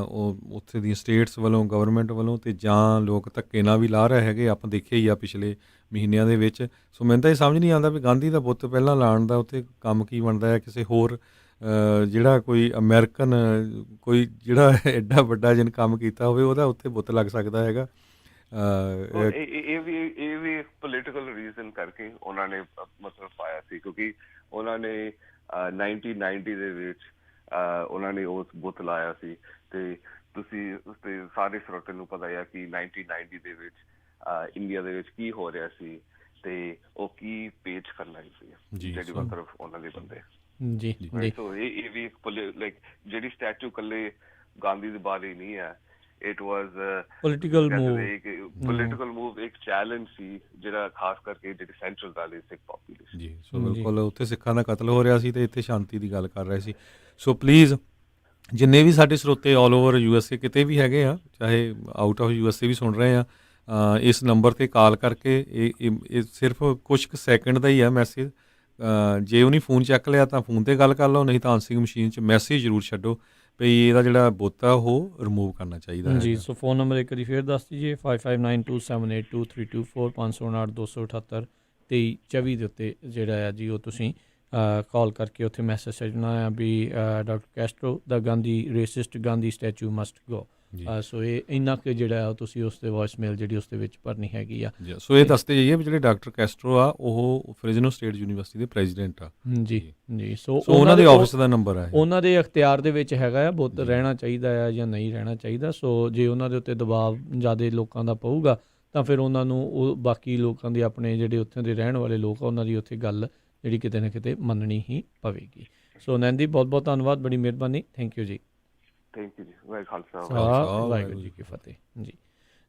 ਉਹ ਉੱਥੇ ਦੀਆਂ ਸਟੇਟਸ ਵੱਲੋਂ, ਗਵਰਨਮੈਂਟ ਵੱਲੋਂ, ਅਤੇ ਜਾਂ ਲੋਕ ਧੱਕੇ ਨਾਲ ਵੀ ਲਾ ਰਹੇ ਹੈਗੇ। ਆਪਾਂ ਦੇਖਿਆ ਹੀ ਆ ਪਿਛਲੇ ਮਹੀਨਿਆਂ ਦੇ ਵਿੱਚ। ਸੋ ਮੈਨੂੰ ਤਾਂ ਇਹ ਸਮਝ ਨਹੀਂ ਆਉਂਦਾ ਵੀ ਗਾਂਧੀ ਦਾ ਬੁੱਤ ਪਹਿਲਾਂ ਲਾਉਣ ਦਾ ਉੱਥੇ ਕੰਮ ਕੀ ਬਣਦਾ ਹੈ। ਕਿਸੇ ਹੋਰ ਜਿਹੜਾ ਕੋਈ ਅਮਰੀਕਨ ਕੋਈ ਜਿਹੜਾ ਐਡਾ ਵੱਡਾ ਜਿਹਨੇ ਕੰਮ ਕੀਤਾ ਹੋਵੇ ਉਹਦਾ ਉੱਥੇ ਬੁੱਤ ਲੱਗ ਸਕਦਾ ਹੈਗਾ। ਇਹ ਵੀ ਪੋਲੀਟੀਕਲ ਰੀਜ਼ਨ ਕਰਕੇ ਉਹਨਾਂ ਨੇ ਮਤਲਬ ਪਾਇਆ ਸੀ, ਕਿਉਂਕਿ ਉਹਨਾਂ ਨੇ 1990 ਦੇ ਵਿੱਚ ਉਹਨਾਂ ਨੇ ਉਸ ਬੁੱਤ ਲਾਇਆ ਸੀ। ਤੇ ਤੁਸੀਂ ਉਸਦੇ ਸਾਰੇ ਸਰੋਤਿਆਂ ਨੂੰ ਪਤਾ ਆ ਕਿ 1990 ਦੇ ਵਿੱਚ ਇੰਡੀਆ ਦੇ ਵਿੱਚ ਕੀ ਹੋ ਰਿਹਾ ਸੀ ਤੇ ਉਹ ਕੀ ਪੇਸ਼ ਕਰਨਾ ਸੀ ਜਿਹੜੀ ਮਤਲਬ ਉਹਨਾਂ ਦੇ ਬੰਦੇ। ਜੀ ਜੀ, ਸੋ ਇਹ ਵੀ ਲਾਈਕ ਜਿਹੜੀ ਸਟੈਚੂ ਇਕੱਲੇ ਗਾਂਧੀ ਦੇ ਬਾਰੇ ਨਹੀਂ ਹੈ, ਇਟ ਵਾਜ਼ ਪੋਲੀਟੀਕਲ ਮੂਵ, ਇੱਕ ਚੈਲੰਜ ਸੀ ਜਿਹੜਾ ਖਾਸ ਕਰਕੇ ਜਿਹੜੀ ਸੈਂਟਰਲ ਵੈਲੀ ਸਿੱਖ ਪੋਪੂਲੇਸ਼ਨ। ਜੀ, ਸੋ ਬਿਲਕੁਲ ਉੱਥੇ ਸਿੱਖਾਂ ਦਾ ਕਤਲ ਹੋ ਰਿਹਾ ਸੀ ਤੇ ਇੱਥੇ ਸ਼ਾਂਤੀ ਦੀ ਗੱਲ ਕਰ ਰਹੇ ਸੀ। ਸੋ ਪਲੀਜ਼ ਜਿੰਨੇ ਵੀ ਸਾਡੇ ਸਰੋਤੇ ਆਲ ਓਵਰ USA ਕਿਤੇ ਵੀ ਹੈਗੇ ਆ, ਚਾਹੇ ਆਊਟ ਆਫ USA ਵੀ ਸੁਣ ਰਹੇ ਆ, ਇਸ ਨੰਬਰ 'ਤੇ ਕਾਲ ਕਰਕੇ ਇਹ ਸਿਰਫ ਕੁਛ ਕੁ ਸੈਕਿੰਡ ਦਾ ਹੀ ਆ ਮੈਸੇਜ। ਜੇ ਉਹਨੇ ਫੋਨ ਚੱਕ ਲਿਆ ਤਾਂ ਫੋਨ 'ਤੇ ਗੱਲ ਕਰ ਲਓ, ਨਹੀਂ ਤਾਂ ਆਨਸਰਿੰਗ ਮਸ਼ੀਨ 'ਚ ਮੈਸੇਜ ਜ਼ਰੂਰ ਛੱਡੋ ਵੀ ਇਹਦਾ ਜਿਹੜਾ ਬੁੱਤ ਆ ਉਹ ਰਿਮੂਵ ਕਰਨਾ ਚਾਹੀਦਾ ਹੈ। ਜੀ, ਸੋ ਫੋਨ ਨੰਬਰ ਇੱਕ ਵਾਰੀ ਫਿਰ ਦੱਸ ਦੀਜੀਏ, 5592782324 559-278-2324 ਦੇ ਉੱਤੇ ਜਿਹੜਾ ਆ ਜੀ ਉਹ ਤੁਸੀਂ ਕਾਲ ਕਰਕੇ ਉੱਥੇ ਮੈਸੇਜ ਛੱਡਣਾ ਆ ਵੀ ਡਾਕਟਰ ਕੈਸਟਰੋ ਦਾ Gandhi racist Gandhi statue must go. So ਇਹ ਇੰਨਾ ਕੁ ਜਿਹੜਾ ਉਹ ਤੁਸੀਂ ਉਸ ਦੇ ਵੌਇਸਮੇਲ ਜਿਹੜੀ ਉਸ ਦੇ ਵਿੱਚ ਭਰਨੀ ਹੈਗੀ ਆ। ਸੋ ਇਹ ਦੱਸਦੇ ਜਾਈਏ ਵੀ ਜਿਹੜੇ ਡਾਕਟਰ ਕੈਸਟਰੋ ਆ ਉਹ ਫ੍ਰੈਜ਼ਨੋ ਸਟੇਟ ਯੂਨੀਵਰਸਿਟੀ ਦੇ ਪ੍ਰੈਜ਼ੀਡੈਂਟ ਆ। ਜੀ ਜੀ, ਸੋ ਉਹਨਾਂ ਦੇ ਆਫਿਸ ਦਾ ਨੰਬਰ ਆ, ਉਹਨਾਂ ਦੇ ਅਖਤਿਆਰ ਦੇ ਵਿੱਚ ਹੈਗਾ ਆ ਬੁੱਤ ਰਹਿਣਾ ਚਾਹੀਦਾ ਆ ਜਾਂ ਨਹੀਂ ਰਹਿਣਾ ਚਾਹੀਦਾ। ਸੋ ਜੇ ਉਹਨਾਂ ਦੇ ਉੱਤੇ ਦਬਾਅ ਜ਼ਿਆਦਾ ਲੋਕਾਂ ਦਾ ਪਊਗਾ ਤਾਂ ਫਿਰ ਉਹਨਾਂ ਨੂੰ ਉਹ ਬਾਕੀ ਲੋਕਾਂ ਦੇ ਆਪਣੇ ਜਿਹੜੇ ਉੱਥੇ ਦੇ ਰਹਿਣ ਵਾਲੇ ਲੋਕ ਆ ਉਹਨਾਂ ਦੀ ਉੱਥੇ ਗੱਲ ਜਿਹੜੀ ਕਿਤੇ ਨਾ ਕਿਤੇ ਮੰਨਣੀ ਹੀ ਪਵੇਗੀ। ਸੋ ਨੈਨਦੀਪ, ਬਹੁਤ ਬਹੁਤ ਧੰਨਵਾਦ, ਬੜੀ ਮਿਹਰਬਾਨੀ, ਥੈਂਕ ਯੂ ਜੀ। ਥੈਂਕ ਯੂ ਜੀ, ਵਾਹਿਗੁਰੂ ਜੀ ਕੀ ਫਤਿਹ। ਜੀ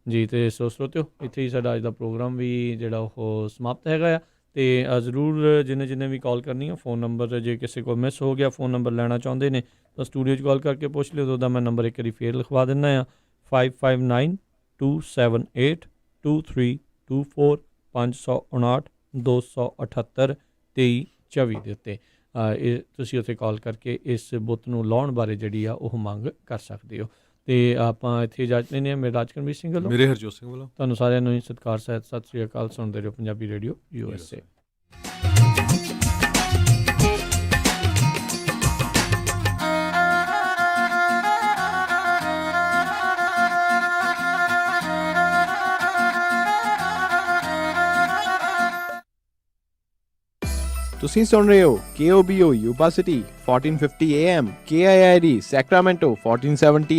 ਜੀ, ਅਤੇ ਸੋ ਸਰੋਤਿਓ, ਇੱਥੇ ਹੀ ਸਾਡਾ ਅੱਜ ਦਾ ਪ੍ਰੋਗਰਾਮ ਵੀ ਜਿਹੜਾ ਉਹ ਸਮਾਪਤ ਹੈਗਾ ਆ। ਅਤੇ ਜ਼ਰੂਰ ਜਿੰਨੇ ਵੀ ਕਾਲ ਕਰਨੀ ਆ, ਫੋਨ ਨੰਬਰ ਜੇ ਕਿਸੇ ਕੋਲ ਮਿਸ ਹੋ ਗਿਆ, ਫੋਨ ਨੰਬਰ ਲੈਣਾ ਚਾਹੁੰਦੇ ਨੇ ਤਾਂ ਸਟੂਡੀਓ 'ਚ ਕਾਲ ਕਰਕੇ ਪੁੱਛ ਲਿਓ। ਉਹਦਾ ਮੈਂ ਨੰਬਰ ਇੱਕ ਵਾਰੀ ਫੇਰ ਲਿਖਵਾ ਦਿੰਦਾ ਆ, 5592782324 559-278-2324 ਦੇ ਉੱਤੇ ਇਹ ਤੁਸੀਂ ਉੱਥੇ ਕਾਲ ਕਰਕੇ ਇਸ ਬੁੱਤ ਨੂੰ ਲਾਉਣ ਬਾਰੇ ਜਿਹੜੀ ਆ ਉਹ ਮੰਗ ਕਰ ਸਕਦੇ ਹੋ। ਅਤੇ ਆਪਾਂ ਇੱਥੇ ਇਜਾਜ਼ਤ ਲੈਂਦੇ ਹਾਂ। ਮੇਰੇ ਰਾਜਕਰਮੀਤ ਸਿੰਘ ਵੱਲੋਂ, ਮੇਰੇ ਹਰਜੋਤ ਸਿੰਘ ਵੱਲੋਂ ਤੁਹਾਨੂੰ ਸਾਰਿਆਂ ਨੂੰ ਸਤਿਕਾਰ ਸਹਿਤ ਸਤਿ ਸ਼੍ਰੀ ਅਕਾਲ। ਸੁਣਦੇ ਰਹੋ ਪੰਜਾਬੀ ਰੇਡੀਓ USA। ਤੁਸੀਂ ਸੁਣ ਰਹੇ ਹੋ KOBO Yuba city 1450 AM, KIID Sacramento 1470